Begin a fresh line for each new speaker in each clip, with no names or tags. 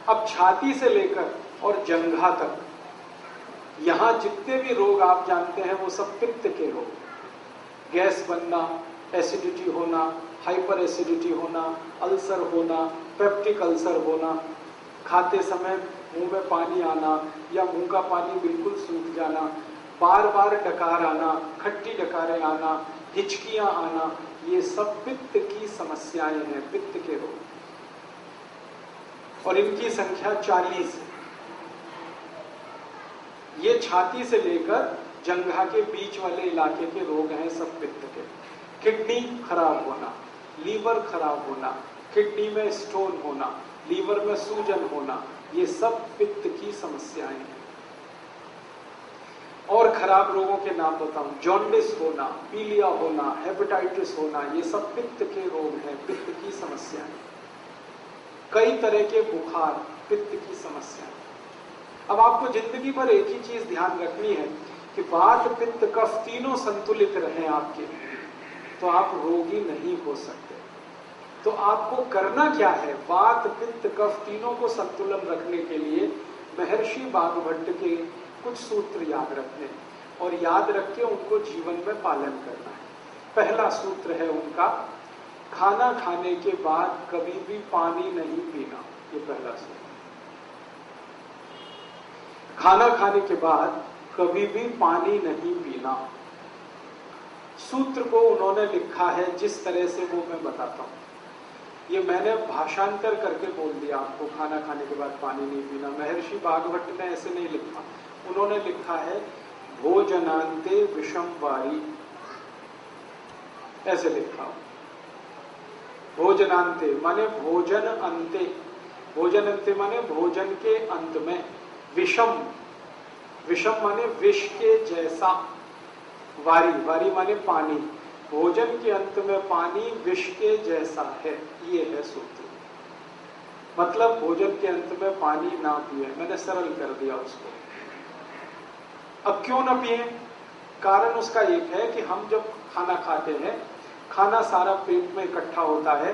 अब छाती से लेकर और जंघा तक यहां जितने भी रोग आप जानते हैं वो सब पित्त के रोग। गैस बनना, एसिडिटी होना, हाइपर एसिडिटी होना, अल्सर होना, पेप्टिक अल्सर होना, खाते समय मुंह में पानी आना या मुंह का पानी बिल्कुल सूख जाना, बार बार डकार आना, खट्टी डकारें आना, हिचकियां आना, ये सब पित्त की समस्याएं हैं, पित्त के रोग। और इनकी संख्या 40 है। ये छाती से लेकर जंघा के बीच वाले इलाके के रोग हैं सब पित्त के। किडनी खराब होना, लीवर खराब होना, किडनी में स्टोन होना, लीवर में सूजन होना, ये सब पित्त की समस्याएं हैं। और खराब रोगों के नाम बताऊं, जॉन्डिस होना, पीलिया होना, हेपेटाइटिस होना, ये सब पित्त के रोग हैं, पित्त की समस्याएं। कई तरह के बुखार, पित्त की समस्याएं। अब आपको जिंदगी भर एक ही चीज ध्यान रखनी है कि वात, पित्त, कफ तीनों संतुलित रहें आपके, तो आप रोगी नहीं हो सकते। तो आपको करना क्या है? वात, पित्त, कफ तीनों को संतुलन रखने के लिए महर्षि वाग्भट के कुछ सूत्र याद रखने और याद रख के उनको जीवन में पालन करना है। पहला सूत्र है उनका, खाना खाने के बाद कभी भी पानी नहीं पीना। ये पहला सूत्र। खाना खाने के बाद कभी भी पानी नहीं पीना। सूत्र को उन्होंने लिखा है जिस तरह से वो मैं बताता हूं। ये मैंने भाषांतर करके बोल दिया आपको, खाना खाने के बाद पानी नहीं पीना। महर्षि वाग्भट ने ऐसे नहीं लिखा, उन्होंने लिखा है भोजनांते विषम वारी, ऐसे लिखा। भोजनांते माने भोजन अंते, भोजन अंते माने भोजन के अंत में, विषम, विषम माने विष के जैसा, वारी, वारी माने पानी, भोजन के अंत में पानी विष के जैसा है, ये है सूत्र। मतलब भोजन के अंत में पानी ना पिए। मैंने सरल कर दिया उसको। अब क्यों ना पिए? कारण उसका एक है कि हम जब खाना खाते हैं, खाना सारा पेट में इकट्ठा होता है।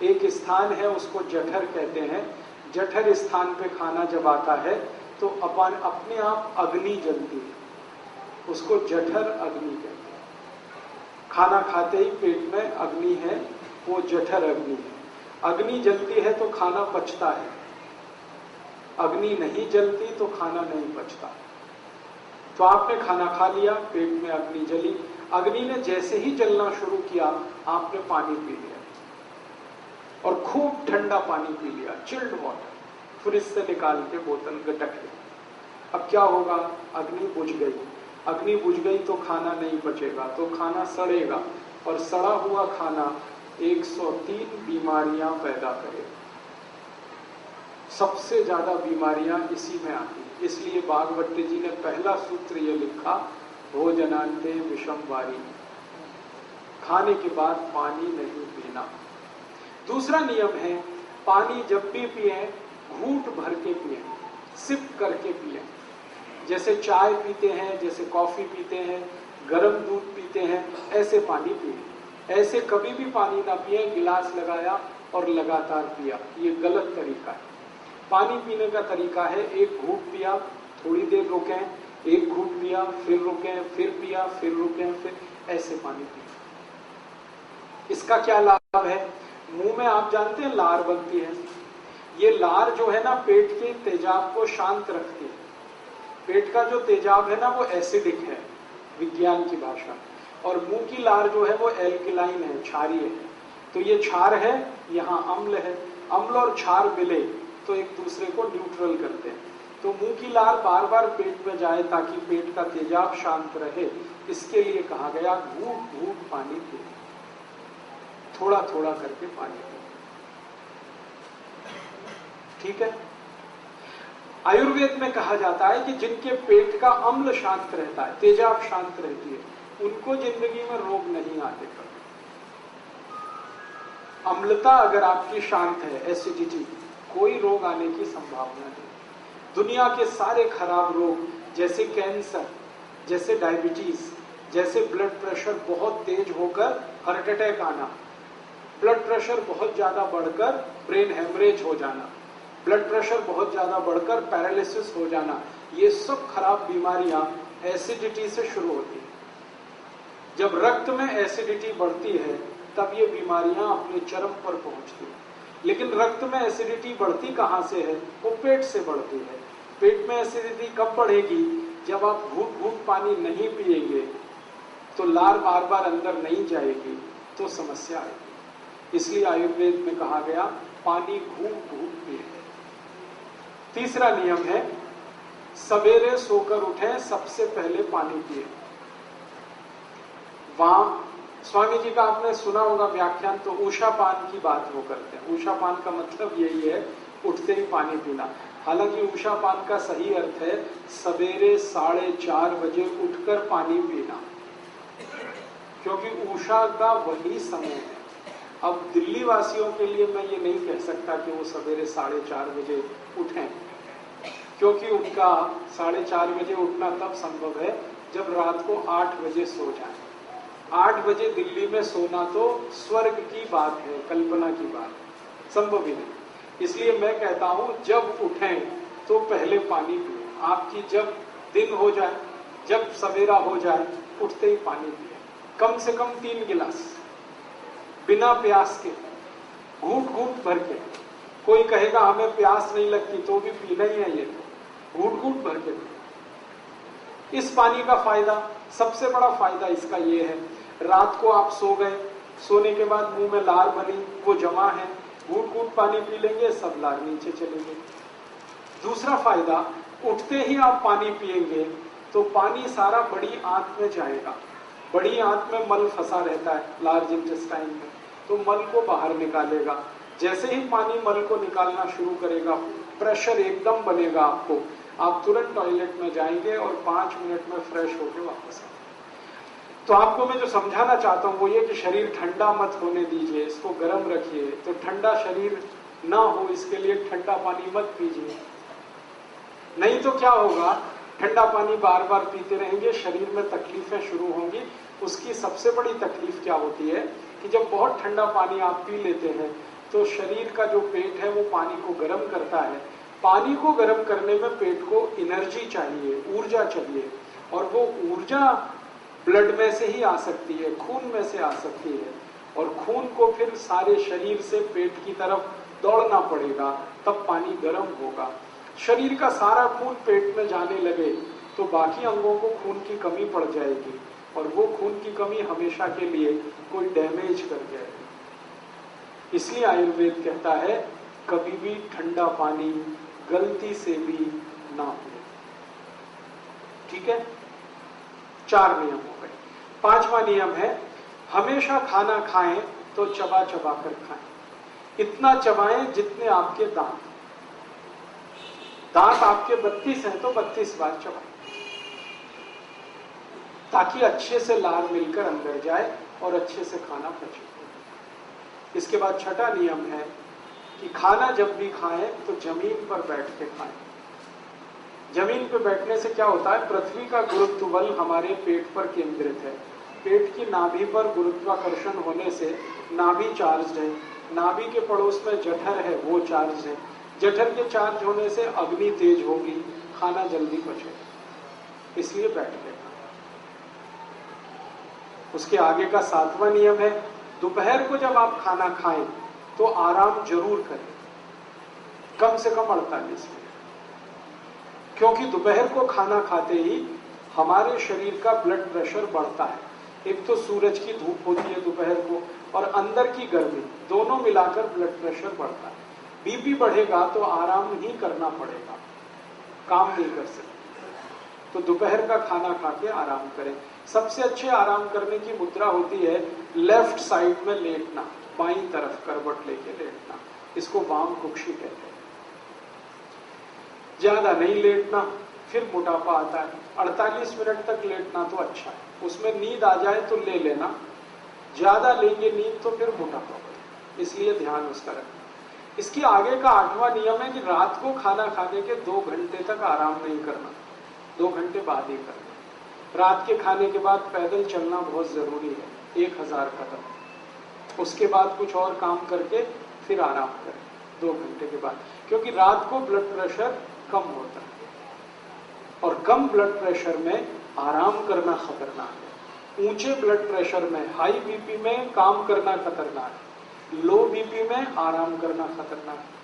एक स्थान है उसको जठर कहते हैं। जठर स्थान पे खाना जब आता है तो अपने आप अग्नि जलती है, उसको जठर अग्नि कहते हैं। खाना खाते ही पेट में अग्नि है, वो जठर अग्नि है। अग्नि जलती है तो खाना पचता है, अग्नि नहीं जलती तो खाना नहीं पचता। तो आपने खाना खा लिया, पेट में अग्नि जली, अग्नि ने जैसे ही जलना शुरू किया आपने पानी पी लिया और खूब ठंडा पानी पी लिया, चिल्ड वाटर, फ्रिज से निकाल के बोतल गटक ली। अब क्या होगा? अग्नि बुझ गई। अग्नि बुझ गई तो खाना नहीं पचेगा, तो खाना सड़ेगा और सड़ा हुआ खाना 103 बीमारियां पैदा करेगा। सबसे ज्यादा बीमारियां इसी में आती हैं। इसलिए वाग्भट जी ने पहला सूत्र ये लिखा, भोजनांते विषम वारी, खाने के बाद पानी नहीं पीना। दूसरा नियम है, पानी जब भी पिए घूंट भर के पिए, सिप करके पिए। जैसे चाय पीते हैं, जैसे कॉफी पीते हैं, गर्म दूध पीते हैं, ऐसे पानी पिए। ऐसे कभी भी पानी ना पिए, गिलास लगाया और लगातार पिया, ये गलत तरीका है। पानी पीने का तरीका है, एक घूंट पिया, थोड़ी देर रुकें, एक घूंट पिया, फिर रुकें, फिर पिया, फिर रुकें, फिर ऐसे पानी पिए। इसका क्या लाभ है? मुंह में आप जानते हैं लार बनती है। ये लार जो है ना, पेट के तेजाब को शांत रखती है। पेट का जो तेजाब है ना वो एसिडिक है विज्ञान की भाषा, और मुंह की लार जो है वो एल्कलाइन है, क्षारीय है। तो ये क्षार है, यहाँ अम्ल है, अम्ल और क्षार मिले तो एक दूसरे को न्यूट्रल करते हैं। तो मुंह की लार बार बार पेट में जाए ताकि पेट का तेजाब शांत रहे, इसके लिए कहा गया घूंट घूंट पानी पिए, थोड़ा थोड़ा करके पानी पिए। ठीक है। आयुर्वेद में कहा जाता है कि जिनके पेट का अम्ल शांत रहता है, तेजाब शांत रहती है, उनको जिंदगी में रोग नहीं आते कभी। अम्लता अगर आपकी शांत है, एसिडिटी, कोई रोग आने की संभावना नहीं। दुनिया के सारे खराब रोग जैसे कैंसर, जैसे डायबिटीज, जैसे ब्लड प्रेशर बहुत तेज होकर हार्ट अटैक आना, ब्लड प्रेशर बहुत ज्यादा बढ़कर ब्रेन हेमरेज हो जाना, ब्लड प्रेशर बहुत ज्यादा बढ़कर पैरालिसिस हो जाना, ये सब खराब बीमारियां एसिडिटी से शुरू होती है। जब रक्त में एसिडिटी बढ़ती है तब ये बीमारियां अपने चरम पर पहुंचती है। लेकिन रक्त में एसिडिटी बढ़ती कहां से है? वो पेट से बढ़ती है। पेट में एसिडिटी कब बढ़ेगी? जब आप घूट घूट पानी नहीं पिएंगे तो लार बार बार अंदर नहीं जाएगी तो समस्या आएगी। इसलिए आयुर्वेद में कहा गया पानी घूट घूट पिए। तीसरा नियम है सवेरे सोकर उठें, सबसे पहले पानी पिए। वहां स्वामी जी का आपने सुना होगा व्याख्यान, तो उषापान की बात वो करते हैं। उषापान का मतलब यही है उठते ही पानी पीना। हालांकि उषापान का सही अर्थ है सवेरे 4:30 बजे उठकर पानी पीना, क्योंकि उषा का वही समय है। अब दिल्ली वासियों के लिए मैं ये नहीं कह सकता कि वो सवेरे 4:30 बजे उठें, क्योंकि उनका 4:30 बजे उठना तब संभव है जब रात को 8 बजे सो जाए। 8 बजे दिल्ली में सोना तो स्वर्ग की बात है, कल्पना की बात है, संभव ही नहीं। इसलिए मैं कहता हूं जब उठें तो पहले पानी पिए। आपकी जब दिन हो जाए, जब सवेरा हो जाए, उठते ही पानी पिए, कम से कम 3 गिलास, बिना प्यास के, घूट घूट भर के। कोई कहेगा हमें प्यास नहीं लगती, तो भी पीना ही है, ये तो घूट घूट भर के। इस पानी का फायदा, सबसे बड़ा फायदा इसका ये है, रात को आप सो गए, सोने के बाद मुंह में लार बनी, वो जमा है, घूट घूट पानी पी लेंगे, सब लार नीचे चलेंगे। दूसरा फायदा, उठते ही आप पानी पिएंगे तो पानी सारा बड़ी आंत में जाएगा। बड़ी आंत में मल फंसा रहता है, लार्ज इंटेस्टाइन में, तो मल को बाहर निकालेगा। जैसे ही पानी मल को निकालना शुरू करेगा, प्रेशर एकदम बनेगा आपको, आप तुरंत टॉयलेट में जाएंगे और 5 मिनट में फ्रेश होकर वापस आएंगे। तो आपको मैं जो समझाना चाहता हूं वो ये कि शरीर ठंडा मत होने दीजिए, इसको गर्म रखिए। तो ठंडा शरीर ना हो इसके लिए ठंडा पानी मत पीजिए, नहीं तो क्या होगा, ठंडा पानी बार बार पीते रहेंगे, शरीर में तकलीफें शुरू होंगी। उसकी सबसे बड़ी तकलीफ क्या होती है कि जब बहुत ठंडा पानी आप पी लेते हैं तो शरीर का जो पेट है वो पानी को गर्म करता है। पानी को गर्म करने में पेट को एनर्जी चाहिए, ऊर्जा चाहिए, और वो ऊर्जा ब्लड में से ही आ सकती है, खून में से आ सकती है, और खून को फिर सारे शरीर से पेट की तरफ दौड़ना पड़ेगा, तब पानी गर्म होगा। शरीर का सारा खून पेट में जाने लगे तो बाकी अंगों को खून की कमी पड़ जाएगी, और वो खून की कमी हमेशा के लिए कोई डैमेज कर जाएगी। इसलिए आयुर्वेद कहता है कभी भी ठंडा पानी गलती से भी ना पिए। ठीक है, 4 नियम हो गए। 5वां नियम है हमेशा खाना खाएं तो चबा चबा कर खाएं। इतना चबाएं जितने आपके दांत। दांत आपके 32 हैं तो 32 बार चबाएं, ताकि अच्छे से लार मिलकर अंदर जाए और अच्छे से खाना पचे। इसके बाद 6वां नियम है कि खाना जब भी खाएं तो जमीन पर बैठ के खाएं। जमीन पर बैठने से क्या होता है, पृथ्वी का गुरुत्व बल हमारे पेट पर केंद्रित है। पेट की नाभि पर गुरुत्वाकर्षण होने से नाभि चार्ज है, नाभि के पड़ोस में जठर है, वो चार्ज है, जठर के चार्ज होने से अग्नि तेज होगी, खाना जल्दी पचेगा। इसलिए बैठ के खाएं। उसके आगे का 7वां नियम है दोपहर को जब आप खाना खाएं तो आराम जरूर करें, कम से कम 48 मिनट, क्योंकि दोपहर को खाना खाते ही हमारे शरीर का ब्लड प्रेशर बढ़ता है। एक तो सूरज की धूप होती है दोपहर को, और अंदर की गर्मी, दोनों मिलाकर ब्लड प्रेशर बढ़ता है। बीपी बढ़ेगा तो आराम ही करना पड़ेगा, काम नहीं कर सकते। तो दोपहर का खाना खा के आराम करें। सबसे अच्छे आराम करने की मुद्रा होती है लेफ्ट साइड में लेटना, बाईं तरफ करवट लेके लेटना, इसको वाम कुक्षी कहते हैं। ज्यादा नहीं लेटना, फिर मोटापा आता है। 48 मिनट तक लेटना तो अच्छा है, उसमें नींद आ जाए तो ले लेना, ज्यादा लेंगे नींद तो फिर मोटापा बढ़ेगा, इसलिए ध्यान उसका रखना। इसकी आगे का 8वां नियम है कि रात को खाना खाने के 2 घंटे तक आराम नहीं करना, 2 घंटे बाद ही करना। रात के खाने के बाद पैदल चलना बहुत जरूरी है, 1000 कदम। उसके बाद कुछ और काम करके फिर आराम करें। 2 घंटे के बाद, क्योंकि रात को ब्लड प्रेशर कम होता है और कम ब्लड प्रेशर में आराम करना खतरनाक है। ऊंचे ब्लड प्रेशर में, हाई बीपी में काम करना खतरनाक है, लो बीपी में आराम करना खतरनाक है।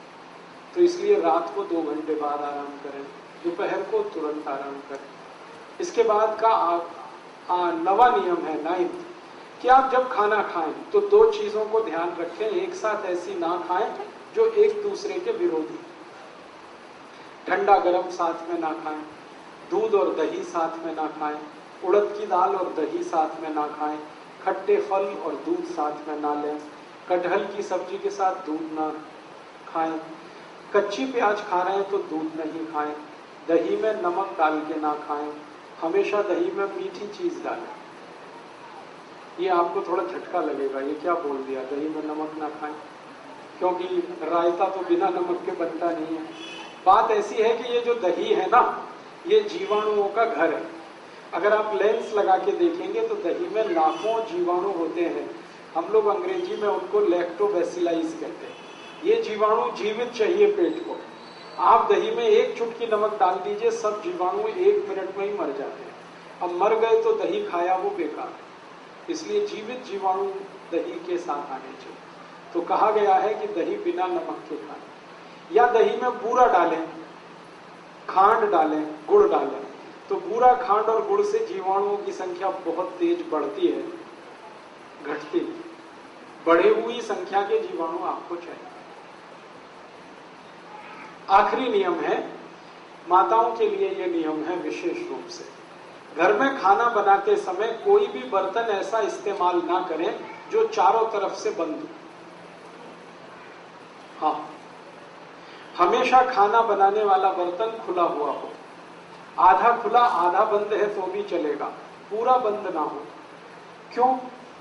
तो इसलिए रात को 2 घंटे बाद आराम करें, दोपहर को तुरंत आराम करें। इसके बाद का नवा नियम है 9th कि आप जब खाना खाएं तो 2 चीजों को ध्यान रखें, एक साथ ऐसी ना खाएं जो एक दूसरे के विरोधी। ठंडा गरम साथ में ना खाएं, दूध और दही साथ में ना खाएं, उड़द की दाल और दही साथ में ना खाएं, खट्टे फल और दूध साथ में ना लें, कटहल की सब्जी के साथ दूध ना खाएं, कच्ची प्याज खा रहे हैं तो दूध नहीं खाएं, दही में नमक डाल के ना खाएं, हमेशा दही में मीठी चीज डालें। ये आपको थोड़ा झटका लगेगा, ये क्या बोल दिया, दही में नमक ना खाएं, क्योंकि रायता तो बिना नमक के बनता नहीं है। बात ऐसी है कि ये जो दही है ना, ये जीवाणुओं का घर है। अगर आप लेंस लगा के देखेंगे तो दही में लाखों जीवाणु होते हैं। हम लोग अंग्रेजी में उनको लैक्टोबैसिलाइज कहते हैं। ये जीवाणु जीवित चाहिए पेट को। आप दही में 1 चुटकी नमक डाल दीजिए, सब जीवाणु 1 मिनट में ही मर जाते हैं। अब मर गए तो दही खाया वो बेकार है। इसलिए जीवित जीवाणु दही के साथ आने चाहिए। तो कहा गया है कि दही बिना नमक के खाएं, या दही में बूरा डालें, खांड डालें, गुड़ डालें। तो बूरा, खांड और गुड़ से जीवाणुओं की संख्या बहुत तेज बढ़ती है, घटती। बढ़ी हुई संख्या के जीवाणु आपको चाहिए। आखिरी नियम है, माताओं के लिए यह नियम है विशेष रूप से, घर में खाना बनाते समय कोई भी बर्तन ऐसा इस्तेमाल ना करें जो चारों तरफ से बंद हो। हाँ, हमेशा खाना बनाने वाला बर्तन खुला हुआ हो। आधा खुला आधा बंद है तो भी चलेगा, पूरा बंद ना हो। क्यों?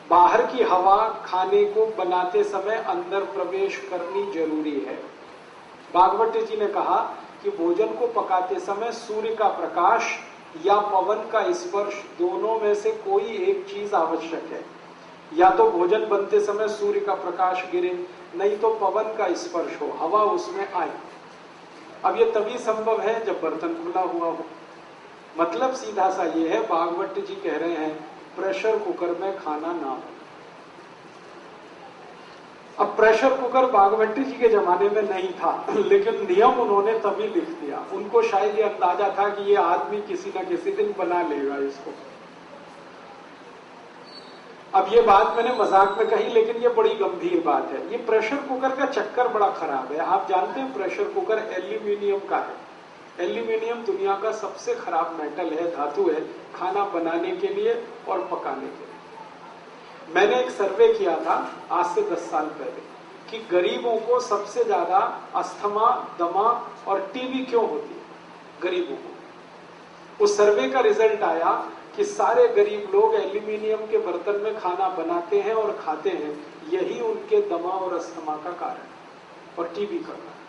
बाहर की हवा खाने को बनाते समय अंदर प्रवेश करनी जरूरी है। भागवत जी ने कहा कि भोजन को पकाते समय सूर्य का प्रकाश या पवन का स्पर्श, दोनों में से कोई एक चीज आवश्यक है। या तो भोजन बनते समय सूर्य का प्रकाश गिरे, नहीं तो पवन का स्पर्श हो, हवा उसमें आए। अब ये तभी संभव है जब बर्तन खुला हुआ हो। मतलब सीधा सा ये है, भागवत जी कह रहे हैं प्रेशर कुकर में खाना ना हो। अब प्रेशर कुकर भागवत जी के जमाने में नहीं था, लेकिन नियम उन्होंने तभी लिख दिया। उनको शायद ये अंदाजा था कि ये आदमी किसी न किसी दिन बना लेगा इसको। अब ये बात मैंने मजाक में कही, लेकिन ये बड़ी गंभीर बात है। ये प्रेशर कुकर का चक्कर बड़ा खराब है। आप जानते हैं प्रेशर कुकर एल्यूमिनियम का है। एल्यूमिनियम दुनिया का सबसे खराब मेटल है, धातु है, खाना बनाने के लिए और पकाने के लिए। मैंने एक सर्वे किया था आज से 10 साल पहले कि गरीबों को सबसे ज्यादा अस्थमा, दमा और टीबी क्यों होती है गरीबों को। उस सर्वे का रिजल्ट आया कि सारे गरीब लोग एल्यूमिनियम के बर्तन में खाना बनाते हैं और खाते हैं, यही उनके दमा और अस्थमा का कारण और टीबी का कारण।